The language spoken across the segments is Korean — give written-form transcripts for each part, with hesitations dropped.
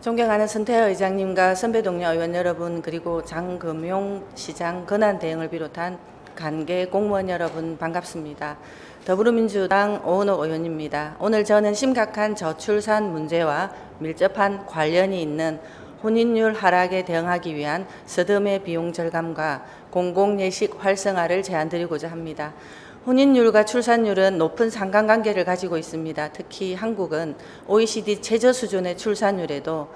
존경하는 선태하 의장님과 선배 동료 의원 여러분, 그리고 장금용시장 권한대행을 비롯한 관계 공무원 여러분 반갑습니다. 더불어민주당 오은호 의원입니다. 오늘 저는 심각한 저출산 문제와 밀접한 관련이 있는 혼인율 하락에 대응하기 위한 서점의 비용 절감과 공공예식 활성화를 제안드리고자 합니다. 혼인율과 출산율은 높은 상관관계를 가지고 있습니다. 특히 한국은 OECD 최저 수준의 출산율에도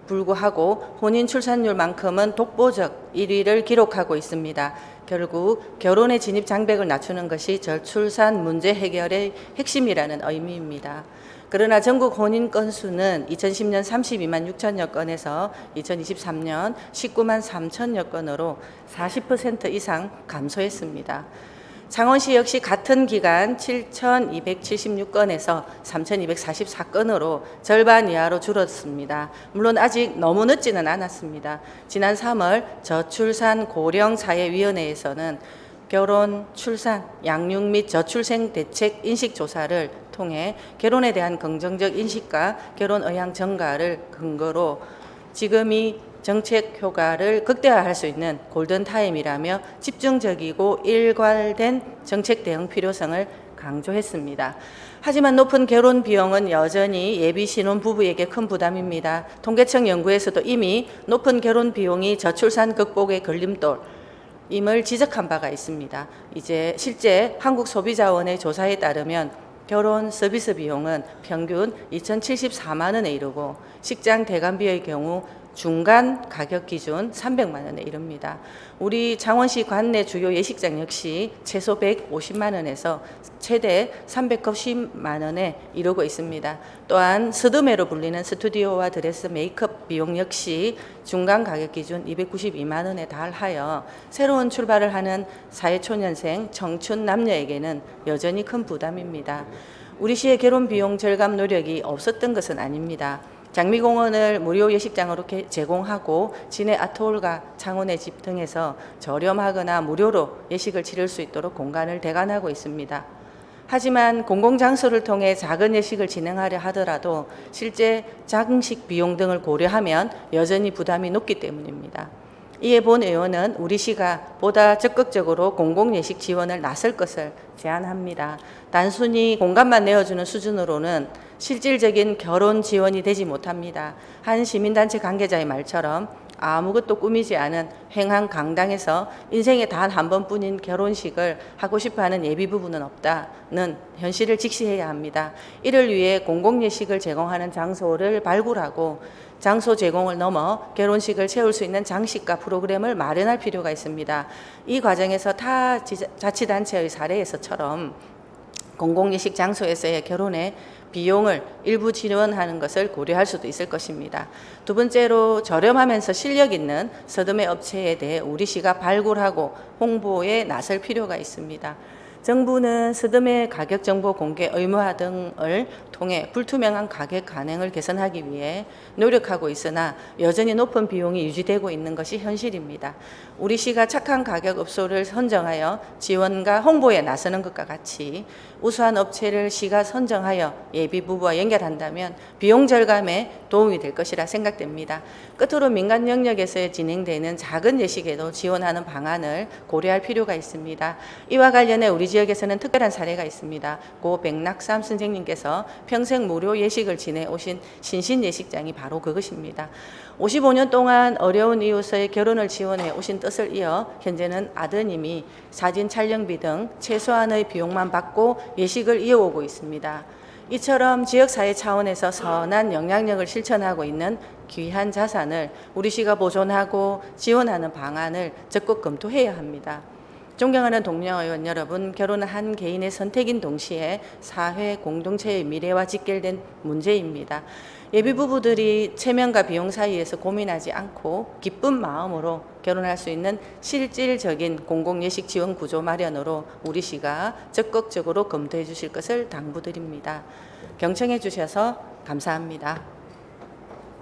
불구하고 혼인 출산율만큼은 독보적 1위를 기록하고 있습니다. 결국 결혼의 진입 장벽을 낮추는 것이 저출산 문제 해결의 핵심이라는 의미입니다. 그러나 전국 혼인 건수는 2010년 32만 6천여 건에서 2023년 19만 3천여 건으로 40% 이상 감소했습니다. 창원시 역시 같은 기간 7,276건에서 3,244건으로 절반 이하로 줄었습니다. 물론 아직 너무 늦지는 않았습니다. 지난 3월 저출산 고령사회위원회에서는 결혼, 출산, 양육 및 저출생 대책 인식조사를 통해 결혼에 대한 긍정적 인식과 결혼 의향 증가를 근거로 지금이 정책 효과를 극대화할 수 있는 골든타임이라며 집중적이고 일괄된 정책 대응 필요성을 강조했습니다. 하지만 높은 결혼 비용은 여전히 예비 신혼 부부에게 큰 부담입니다. 통계청 연구에서도 이미 높은 결혼 비용이 저출산 극복의 걸림돌 임을 지적한 바가 있습니다. 이제 실제 한국소비자원의 조사에 따르면 결혼 서비스 비용은 평균 2,074만 원에 이르고 식장 대관비의 경우 중간 가격 기준 300만 원에 이릅니다. 우리 창원시 관내 주요 예식장 역시 최소 150만 원에서 최대 390만 원에 이르고 있습니다. 또한 서점회로 불리는 스튜디오와 드레스 메이크업 비용 역시 중간 가격 기준 292만 원에 달하여 새로운 출발을 하는 사회초년생 청춘 남녀에게는 여전히 큰 부담입니다. 우리 시의 결혼 비용 절감 노력이 없었던 것은 아닙니다. 장미공원을 무료 예식장으로 제공하고 진해 아트홀과 창원의 집 등에서 저렴하거나 무료로 예식을 치를 수 있도록 공간을 대관하고 있습니다. 하지만 공공장소를 통해 작은 예식을 진행하려 하더라도 실제 장식 비용 등을 고려하면 여전히 부담이 높기 때문입니다. 이에 본 의원은 우리 시가 보다 적극적으로 공공예식 지원을 나설 것을 제안합니다. 단순히 공간만 내어주는 수준으로는 실질적인 결혼 지원이 되지 못합니다. 한 시민단체 관계자의 말처럼 아무것도 꾸미지 않은 횡한 강당에서 인생에 단 한 번뿐인 결혼식을 하고 싶어하는 예비부부는 없다는 현실을 직시해야 합니다. 이를 위해 공공예식을 제공하는 장소를 발굴하고 장소 제공을 넘어 결혼식을 채울 수 있는 장식과 프로그램을 마련할 필요가 있습니다. 이 과정에서 타 자치단체의 사례에서처럼 공공예식 장소에서의 결혼의 비용을 일부 지원하는 것을 고려할 수도 있을 것입니다. 두 번째로 저렴하면서 실력 있는 서점의 업체에 대해 우리 시가 발굴하고 홍보에 나설 필요가 있습니다. 정부는 서점의 가격 정보 공개 의무화 등을 통해 불투명한 가격 관행을 개선하기 위해 노력하고 있으나 여전히 높은 비용이 유지되고 있는 것이 현실입니다. 우리 시가 착한 가격 업소를 선정하여 지원과 홍보에 나서는 것과 같이 우수한 업체를 시가 선정하여 예비 부부와 연결한다면 비용 절감에 도움이 될 것이라 생각됩니다. 끝으로 민간 영역에서 진행되는 작은 예식에도 지원하는 방안을 고려할 필요가 있습니다. 이와 관련해 우리 지역에서는 특별한 사례가 있습니다. 고 백낙삼 선생님께서 평생 무료 예식을 지내 오신 신신 예식장이 바로 그것입니다. 55년 동안 어려운 이웃의 결혼을 지원해 오신 뜻을 이어 현재는 아드님이 사진 촬영비 등 최소한의 비용만 받고 예식을 이어오고 있습니다. 이처럼 지역사회 차원에서 선한 영향력을 실천하고 있는 귀한 자산을 우리 시가 보존하고 지원하는 방안을 적극 검토해야 합니다. 존경하는 동료 의원 여러분, 결혼은 한 개인의 선택인 동시에 사회 공동체의 미래와 직결된 문제입니다. 예비 부부들이 체면과 비용 사이에서 고민하지 않고 기쁜 마음으로 결혼할 수 있는 실질적인 공공예식 지원 구조 마련으로 우리 시가 적극적으로 검토해 주실 것을 당부드립니다. 경청해 주셔서 감사합니다.